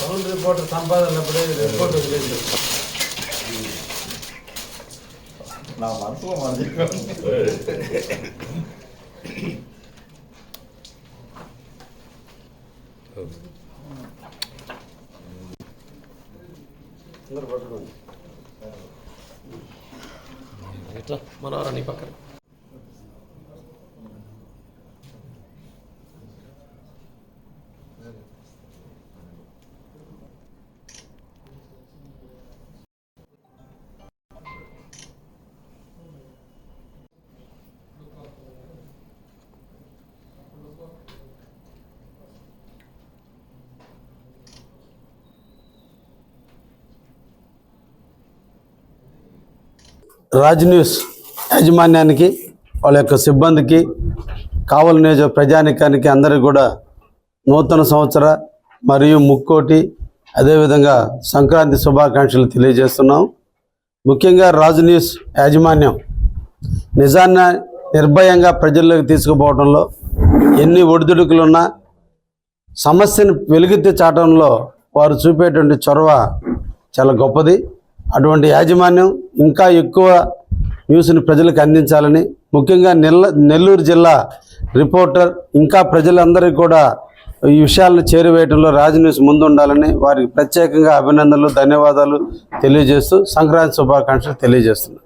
Town reporter సంపాదనప్పుడే report వదిలేదు. నా మనసులో మనది పట్టుకోండి మన నీ పక్కన రాజ్ న్యూస్ యాజమాన్యానికి, వాళ్ళ యొక్క సిబ్బందికి, కావలి నియోజక ప్రజానికానికి అందరికీ కూడా నూతన సంవత్సర మరియు ముక్కోటి అదేవిధంగా సంక్రాంతి శుభాకాంక్షలు తెలియజేస్తున్నాం. ముఖ్యంగా రాజ్ న్యూస్ యాజమాన్యం నిజాన్ని నిర్భయంగా ప్రజల్లోకి తీసుకుపోవడంలో ఎన్ని ఒడిదుడుకులున్నా సమస్యను వెలుగెత్తి చాటంలో వారు చూపేటువంటి చొరవ చాలా గొప్పది. అటువంటి యాజమాన్యం ఇంకా ఎక్కువ న్యూస్ని ప్రజలకు అందించాలని, ముఖ్యంగా నెల్లూరు జిల్లా రిపోర్టర్ ఇంకా ప్రజలందరికీ కూడా ఈ విషయాలను చేరువేయడంలో రాజ్ న్యూస్ ముందుండాలని వారికి ప్రత్యేకంగా అభినందనలు, ధన్యవాదాలు తెలియజేస్తూ సంక్రాంతి శుభాకాంక్షలు తెలియజేస్తున్నాను.